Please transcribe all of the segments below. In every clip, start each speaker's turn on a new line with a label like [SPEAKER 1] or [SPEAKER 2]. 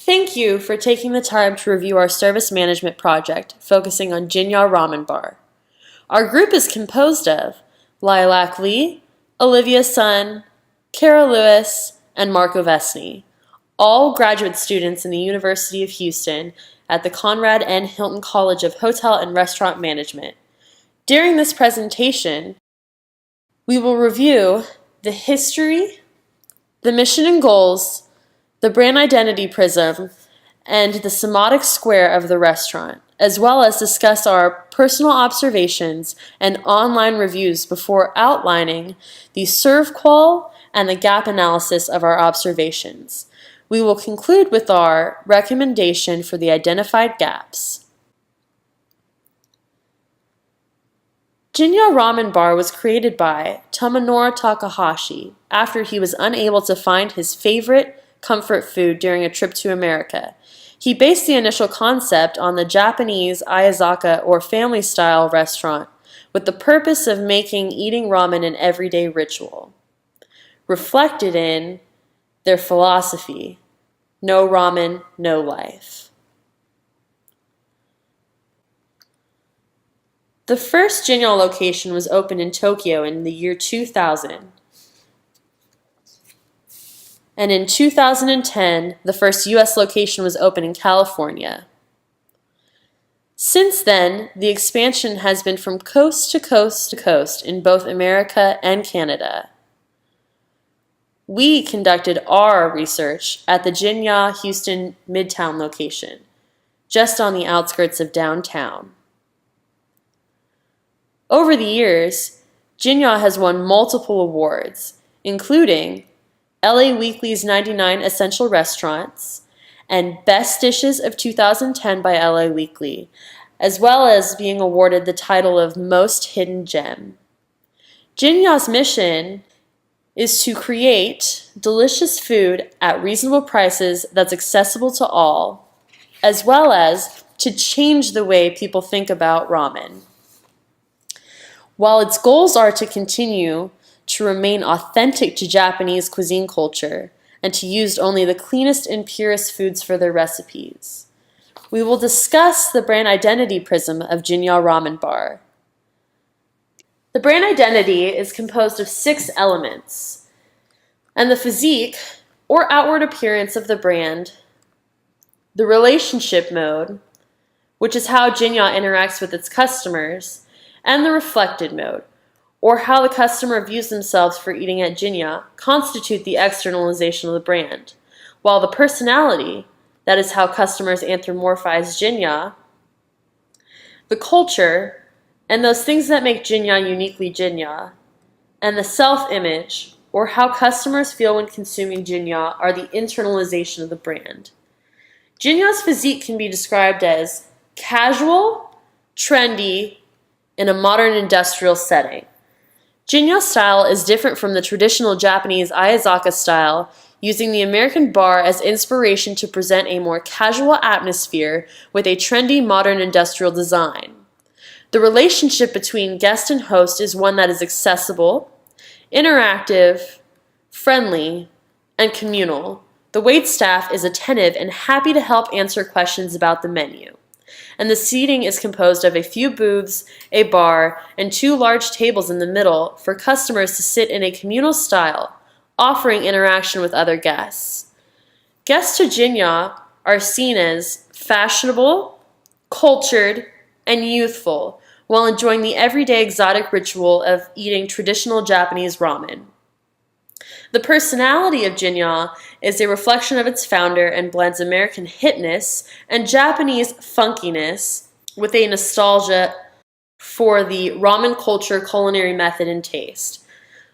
[SPEAKER 1] Thank you for taking the time to review our service management project focusing on JINYA Ramen Bar. Our group is composed of Lilac Lee, Olivia Sun, Kara Lewis, and Marco Vesney, all graduate students in the University of Houston at the Conrad N. Hilton College of Hotel and Restaurant Management. During this presentation, we will review the history, the mission and goals, the brand identity prism, and the semantic square of the restaurant, as well as discuss our personal observations and online reviews before outlining the serve qual and the gap analysis of our observations. We will conclude with our recommendation for the identified gaps. JINYA Ramen Bar was created by Tomonori Takahashi after he was unable to find his favorite comfort food during a trip to America. He based the initial concept on the Japanese Ayazaka or family-style restaurant with the purpose of making eating ramen an everyday ritual, reflected in their philosophy, no ramen, no life. The first JINYA location was opened in Tokyo in the year 2000. And in 2010, the first U.S. location was opened in California. Since then, the expansion has been from coast to coast to coast in both America and Canada. We conducted our research at the JINYA Houston Midtown location, just on the outskirts of downtown. Over the years, JINYA has won multiple awards, including LA Weekly's 99 Essential Restaurants and Best Dishes of 2010 by LA Weekly, as well as being awarded the title of Most Hidden Gem. JINYA's mission is to create delicious food at reasonable prices that's accessible to all, as well as to change the way people think about ramen. While its goals are to continue to remain authentic to Japanese cuisine culture and to use only the cleanest and purest foods for their recipes, we will discuss the brand identity prism of JINYA Ramen Bar. The brand identity is composed of 6 elements, and the physique or outward appearance of the brand, the relationship mode, which is how JINYA interacts with its customers, and the reflected mode, or how the customer views themselves for eating at JINYA, constitute the externalization of the brand, while the personality, that is how customers anthropomorphize JINYA, the culture, and those things that make JINYA uniquely JINYA, and the self-image, or how customers feel when consuming JINYA, are the internalization of the brand. JINYA's physique can be described as casual, trendy, in a modern industrial setting. JINYA style is different from the traditional Japanese Ayazaka style, using the American bar as inspiration to present a more casual atmosphere with a trendy modern industrial design. The relationship between guest and host is one that is accessible, interactive, friendly, and communal. The waitstaff is attentive and happy to help answer questions about the menu. And the seating is composed of a few booths, a bar, and 2 large tables in the middle for customers to sit in a communal style, offering interaction with other guests. Guests to JINYA are seen as fashionable, cultured, and youthful, while enjoying the everyday exotic ritual of eating traditional Japanese ramen. The personality of JINYA is a reflection of its founder and blends American hipness and Japanese funkiness with a nostalgia for the ramen culture, culinary method, and taste.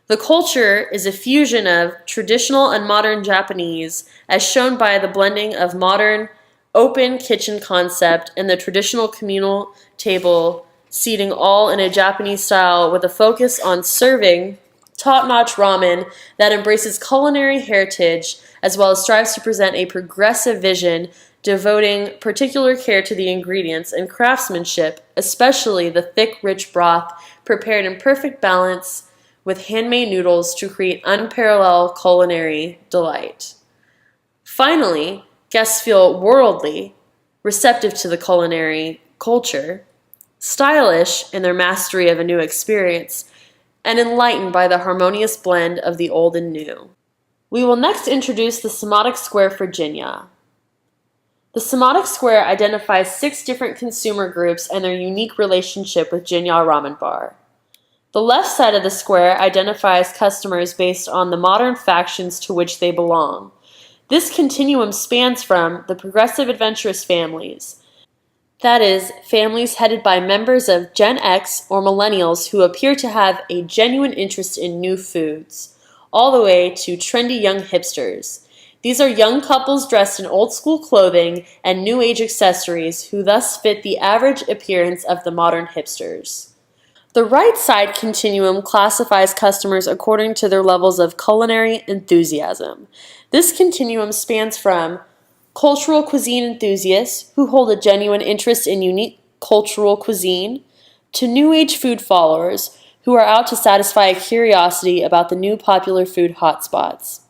[SPEAKER 1] The culture is a fusion of traditional and modern Japanese, as shown by the blending of modern open kitchen concept and the traditional communal table seating, all in a Japanese style with a focus on serving top-notch ramen that embraces culinary heritage as well as strives to present a progressive vision, devoting particular care to the ingredients and craftsmanship, especially the thick, rich broth prepared in perfect balance with handmade noodles to create unparalleled culinary delight. Finally, Guests feel worldly, receptive to the culinary culture, stylish in their mastery of a new experience, and enlightened by the harmonious blend of the old and new. We will next introduce the semantic square for JINYA. The semantic square identifies 6 different consumer groups and their unique relationship with JINYA Ramen Bar. The left side of the square identifies customers based on the modern factions to which they belong. This continuum spans from the progressive adventurous families, that is, families headed by members of Gen X or millennials who appear to have a genuine interest in new foods, all the way to trendy young hipsters. These are young couples dressed in old-school clothing and new-age accessories who thus fit the average appearance of the modern hipsters. The right side continuum classifies customers according to their levels of culinary enthusiasm. This continuum spans from cultural cuisine enthusiasts who hold a genuine interest in unique cultural cuisine to new-age food followers who are out to satisfy a curiosity about the new popular food hotspots.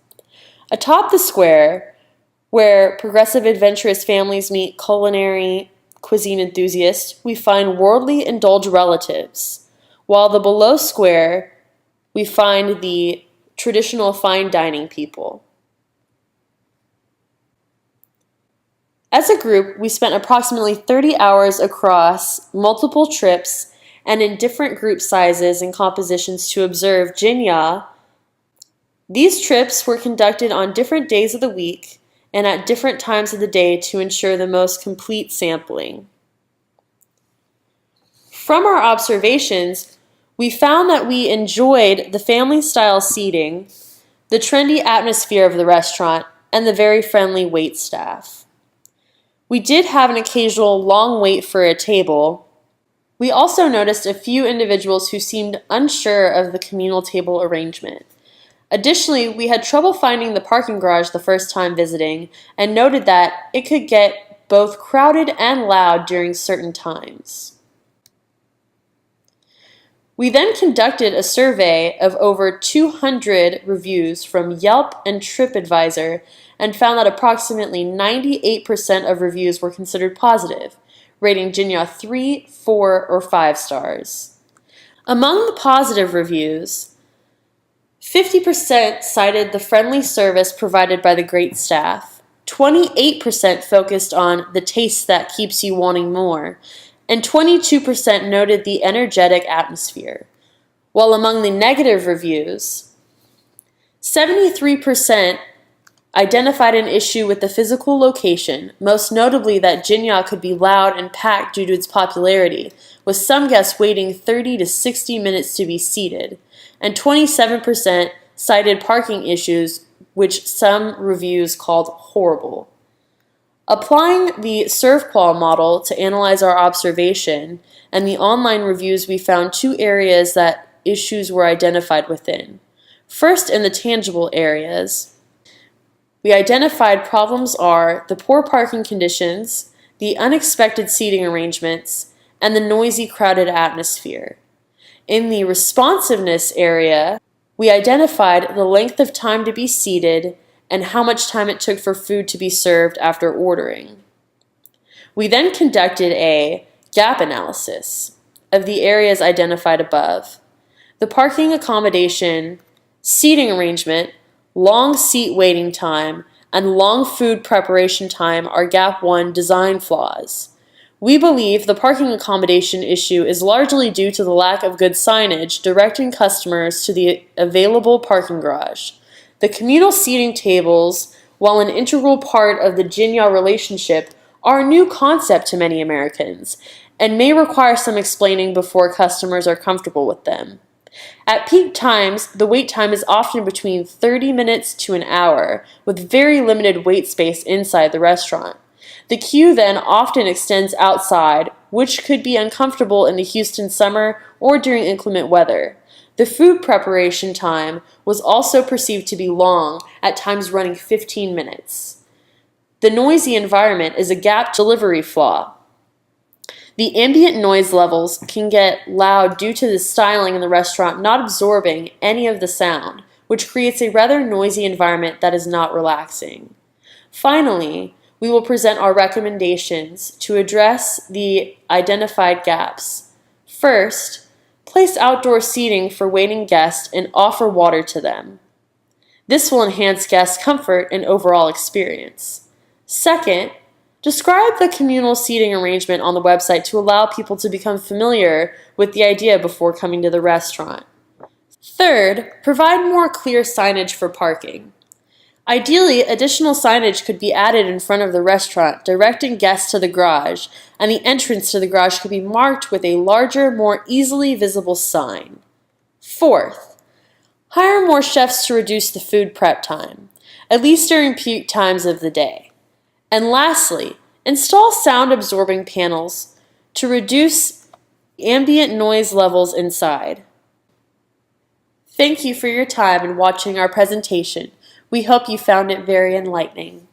[SPEAKER 1] Atop the square, where progressive adventurous families meet culinary cuisine enthusiasts, we find worldly indulged relatives, while the below square, we find the traditional fine dining people. As a group, we spent approximately 30 hours across multiple trips and in different group sizes and compositions to observe JINYA. These trips were conducted on different days of the week and at different times of the day to ensure the most complete sampling. From our observations, we found that we enjoyed the family-style seating, the trendy atmosphere of the restaurant, and the very friendly wait staff. We did have an occasional long wait for a table. We also noticed a few individuals who seemed unsure of the communal table arrangement. Additionally, we had trouble finding the parking garage the first time visiting and noted that it could get both crowded and loud during certain times. We then conducted a survey of over 200 reviews from Yelp and TripAdvisor and found that approximately 98% of reviews were considered positive, rating JINYA 3, 4, or 5 stars. Among the positive reviews, 50% cited the friendly service provided by the great staff, 28% focused on the taste that keeps you wanting more, and 22% noted the energetic atmosphere. While among the negative reviews, 73% identified an issue with the physical location, most notably that JINYA could be loud and packed due to its popularity, with some guests waiting 30 to 60 minutes to be seated, and 27% cited parking issues, which some reviews called horrible. Applying the ServQual model to analyze our observation and the online reviews, we found 2 areas that issues were identified within. First, in the tangible areas, we identified problems are the poor parking conditions, the unexpected seating arrangements, and the noisy, crowded atmosphere. In the responsiveness area, we identified the length of time to be seated and how much time it took for food to be served after ordering. We then conducted a gap analysis of the areas identified above. The parking accommodation, seating arrangement, long seat waiting time, and long food preparation time are Gap 1 design flaws. We believe the parking accommodation issue is largely due to the lack of good signage directing customers to the available parking garage. The communal seating tables, while an integral part of the JINYA relationship, are a new concept to many Americans and may require some explaining before customers are comfortable with them. At peak times, the wait time is often between 30 minutes to an hour, with very limited wait space inside the restaurant. The queue then often extends outside, which could be uncomfortable in the Houston summer or during inclement weather. The food preparation time was also perceived to be long, at times running 15 minutes. The noisy environment is a Gap delivery flaw. The ambient noise levels can get loud due to the styling in the restaurant not absorbing any of the sound, which creates a rather noisy environment that is not relaxing. Finally, we will present our recommendations to address the identified gaps. First, place outdoor seating for waiting guests and offer water to them. This will enhance guest comfort and overall experience. Second, describe the communal seating arrangement on the website to allow people to become familiar with the idea before coming to the restaurant. Third, provide more clear signage for parking. Ideally, additional signage could be added in front of the restaurant, directing guests to the garage, and the entrance to the garage could be marked with a larger, more easily visible sign. Fourth, hire more chefs to reduce the food prep time, at least during peak times of the day. And lastly, install sound-absorbing panels to reduce ambient noise levels inside. Thank you for your time and watching our presentation. We hope you found it very enlightening.